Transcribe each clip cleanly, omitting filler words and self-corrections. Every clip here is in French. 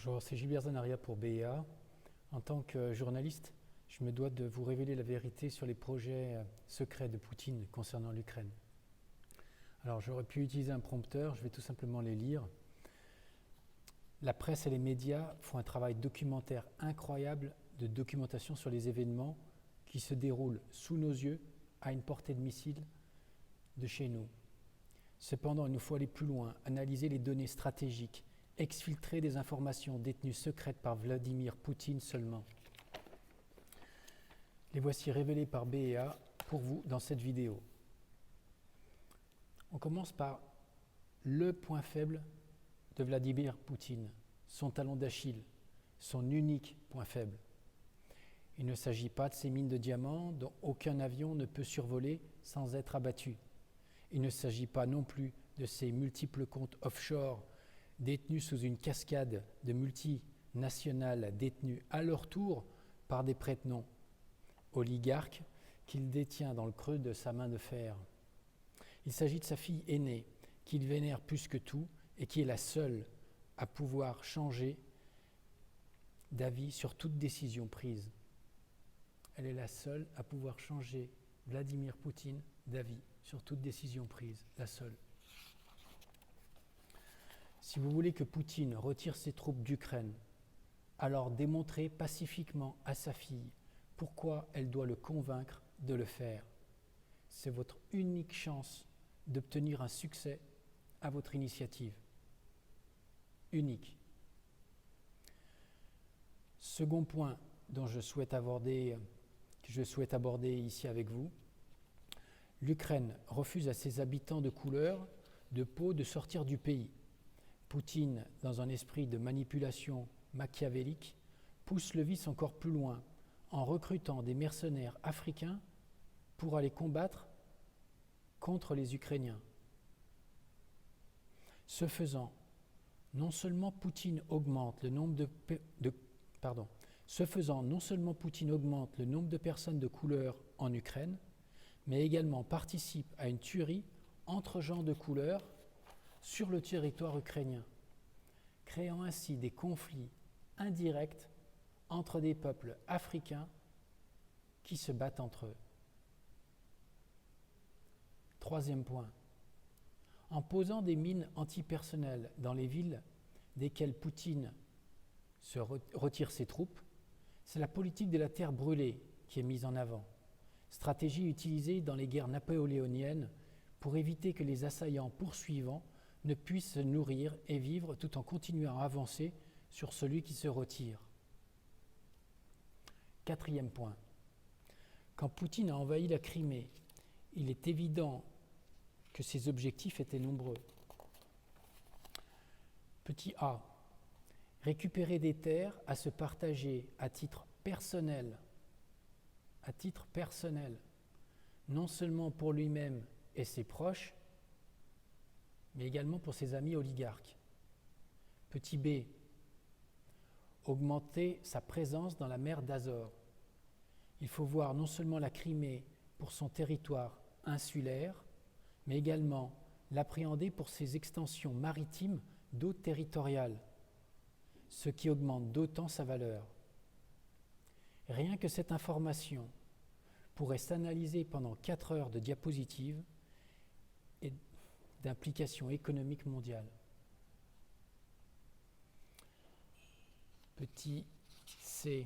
Bonjour, c'est Gilbert Zanaria pour BEA. En tant que journaliste, je me dois de vous révéler la vérité sur les projets secrets de Poutine concernant l'Ukraine. Alors j'aurais pu utiliser un prompteur, je vais tout simplement les lire. La presse et les médias font un travail documentaire incroyable de documentation sur les événements qui se déroulent sous nos yeux à une portée de missile de chez nous. Cependant, il nous faut aller plus loin, analyser les données stratégiques, exfiltrer des informations détenues secrètes par Vladimir Poutine seulement. Les voici révélées par BEA pour vous dans cette vidéo. On commence par le point faible de Vladimir Poutine, son talon d'Achille, son unique point faible. Il ne s'agit pas de ces mines de diamants dont aucun avion ne peut survoler sans être abattu. Il ne s'agit pas non plus de ces multiples comptes offshore détenus sous une cascade de multinationales détenues à leur tour par des prête-noms, oligarques qu'il détient dans le creux de sa main de fer. Il s'agit de sa fille aînée, qu'il vénère plus que tout et qui est la seule à pouvoir changer d'avis sur toute décision prise. Elle est la seule à pouvoir changer Vladimir Poutine d'avis sur toute décision prise, la seule. Si vous voulez que Poutine retire ses troupes d'Ukraine, alors démontrez pacifiquement à sa fille pourquoi elle doit le convaincre de le faire. C'est votre unique chance d'obtenir un succès à votre initiative. Unique. Second point dont que je souhaite aborder ici avec vous, l'Ukraine refuse à ses habitants de couleur de peau de sortir du pays. Poutine, dans un esprit de manipulation machiavélique, pousse le vice encore plus loin en recrutant des mercenaires africains pour aller combattre contre les Ukrainiens. Ce faisant, non seulement Poutine augmente le nombre de personnes de couleur en Ukraine, mais également participe à une tuerie entre gens de couleur sur le territoire ukrainien, créant ainsi des conflits indirects entre des peuples africains qui se battent entre eux. Troisième point, en posant des mines antipersonnelles dans les villes desquelles Poutine retire ses troupes, c'est la politique de la terre brûlée qui est mise en avant, stratégie utilisée dans les guerres napoléoniennes pour éviter que les assaillants poursuivants ne puissent se nourrir et vivre tout en continuant à avancer sur celui qui se retire. Quatrième point, quand Poutine a envahi la Crimée, il est évident que ses objectifs étaient nombreux. Petit a, récupérer des terres à se partager à titre personnel, non seulement pour lui-même et ses proches, mais également pour ses amis oligarques. Petit b, augmenter sa présence dans la mer d'Azov. Il faut voir non seulement la Crimée pour son territoire insulaire, mais également l'appréhender pour ses extensions maritimes d'eau territoriale, ce qui augmente d'autant sa valeur. Rien que cette information pourrait s'analyser pendant 4 heures de diapositives et d'implication économique mondiale. Petit c,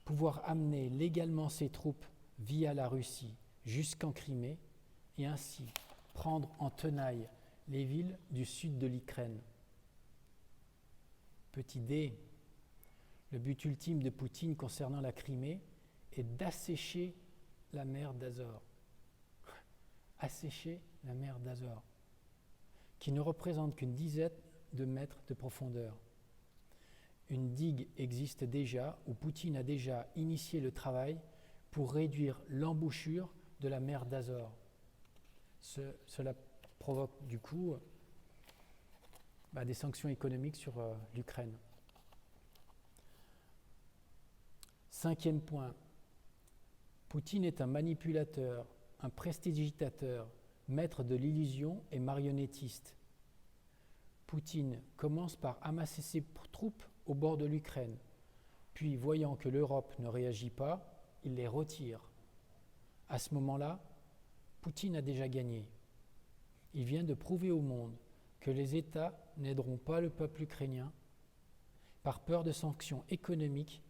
pouvoir amener légalement ses troupes via la Russie jusqu'en Crimée et ainsi prendre en tenaille les villes du sud de l'Ukraine. Petit d, le but ultime de Poutine concernant la Crimée est d'assécher la mer d'Azov. Assécher la mer d'Azov, qui ne représente qu'une dizaine de mètres de profondeur. Une digue existe déjà, où Poutine a déjà initié le travail pour réduire l'embouchure de la mer d'Azov. Cela provoque du coup des sanctions économiques sur l'Ukraine. Cinquième point, Poutine est un manipulateur, un prestidigitateur, maître de l'illusion et marionnettiste. Poutine commence par amasser ses troupes au bord de l'Ukraine, puis voyant que l'Europe ne réagit pas, il les retire. À ce moment-là, Poutine a déjà gagné. Il vient de prouver au monde que les États n'aideront pas le peuple ukrainien par peur de sanctions économiques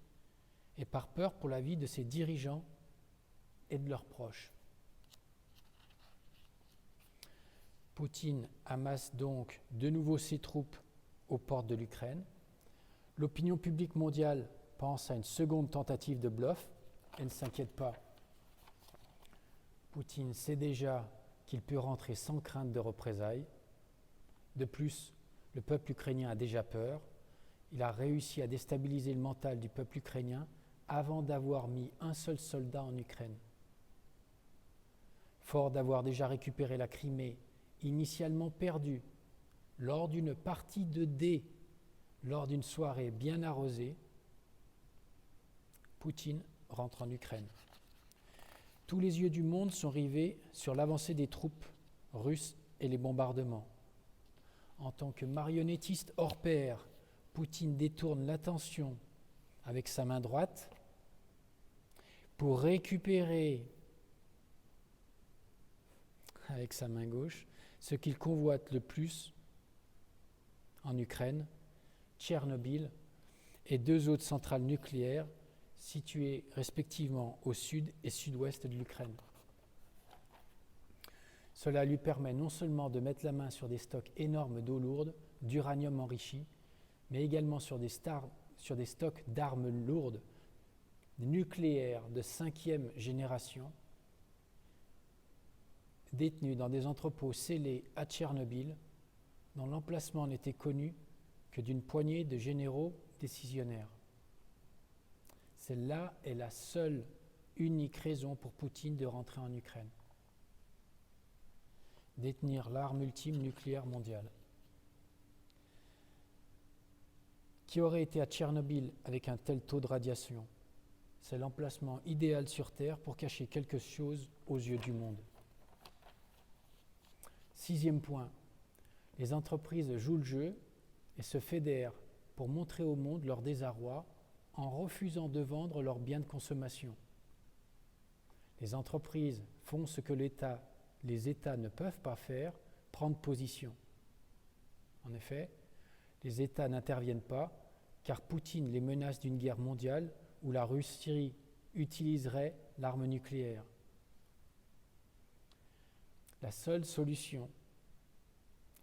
et par peur pour la vie de ses dirigeants et de leurs proches. Poutine amasse donc de nouveau ses troupes aux portes de l'Ukraine. L'opinion publique mondiale pense à une seconde tentative de bluff et ne s'inquiète pas. Poutine sait déjà qu'il peut rentrer sans crainte de représailles. De plus, le peuple ukrainien a déjà peur. Il a réussi à déstabiliser le mental du peuple ukrainien avant d'avoir mis un seul soldat en Ukraine. Fort d'avoir déjà récupéré la Crimée, initialement perdue, lors d'une partie de dés, lors d'une soirée bien arrosée, Poutine rentre en Ukraine. Tous les yeux du monde sont rivés sur l'avancée des troupes russes et les bombardements. En tant que marionnettiste hors pair, Poutine détourne l'attention avec sa main droite pour récupérer avec sa main gauche ce qu'il convoite le plus en Ukraine, Tchernobyl et 2 autres centrales nucléaires situées respectivement au sud et sud-ouest de l'Ukraine. Cela lui permet non seulement de mettre la main sur des stocks énormes d'eau lourde, d'uranium enrichi, mais également sur des stocks d'armes lourdes, nucléaires de 5e génération, détenus dans des entrepôts scellés à Tchernobyl, dont l'emplacement n'était connu que d'une poignée de généraux décisionnaires. Celle-là est la seule, unique raison pour Poutine de rentrer en Ukraine. Détenir l'arme ultime nucléaire mondiale. Qui aurait été à Tchernobyl avec un tel taux de radiation? C'est l'emplacement idéal sur Terre pour cacher quelque chose aux yeux du monde. 6e point, les entreprises jouent le jeu et se fédèrent pour montrer au monde leur désarroi en refusant de vendre leurs biens de consommation. Les entreprises font ce que les États ne peuvent pas faire, prendre position. En effet, les États n'interviennent pas car Poutine les menace d'une guerre mondiale où la Russie utiliserait l'arme nucléaire. La seule solution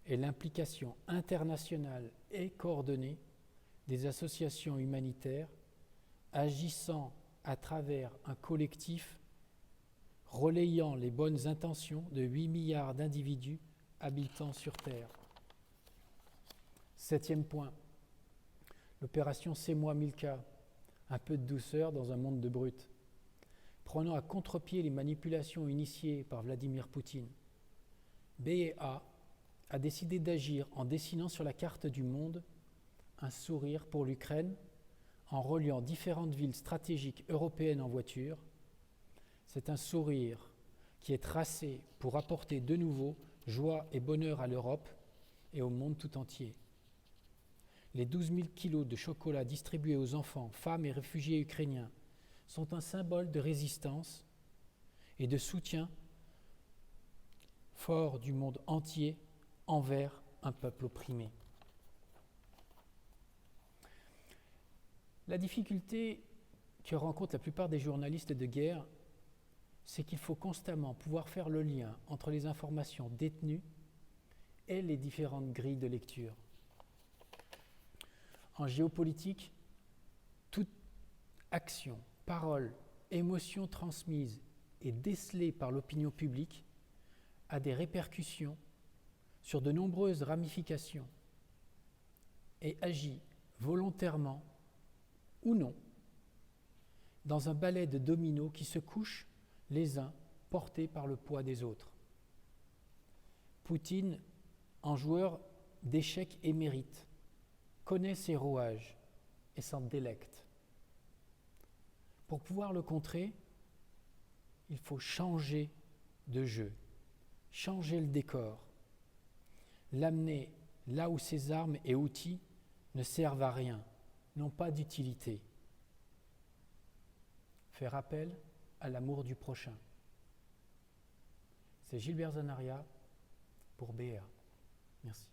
est l'implication internationale et coordonnée des associations humanitaires agissant à travers un collectif relayant les bonnes intentions de 8 milliards d'individus habitant sur Terre. 7e point, l'opération C'est moi Milka, un peu de douceur dans un monde de brutes. Prenant à contre-pied les manipulations initiées par Vladimir Poutine, BEA a décidé d'agir en dessinant sur la carte du monde un sourire pour l'Ukraine en reliant différentes villes stratégiques européennes en voiture. C'est un sourire qui est tracé pour apporter de nouveau joie et bonheur à l'Europe et au monde tout entier. Les 12 000 kilos de chocolat distribués aux enfants, femmes et réfugiés ukrainiens sont un symbole de résistance et de soutien fort du monde entier envers un peuple opprimé. La difficulté que rencontrent la plupart des journalistes de guerre, c'est qu'il faut constamment pouvoir faire le lien entre les informations détenues et les différentes grilles de lecture. En géopolitique, toute action, parole, émotion transmise et décelée par l'opinion publique a des répercussions sur de nombreuses ramifications et agit volontairement ou non dans un balai de dominos qui se couchent les uns portés par le poids des autres. Poutine, en joueur d'échecs émérite, connaît ses rouages et s'en délecte. Pour pouvoir le contrer, il faut changer de jeu, changer le décor, l'amener là où ses armes et outils ne servent à rien, n'ont pas d'utilité. Faire appel à l'amour du prochain. C'est Gilbert Zanaria pour BA. Merci.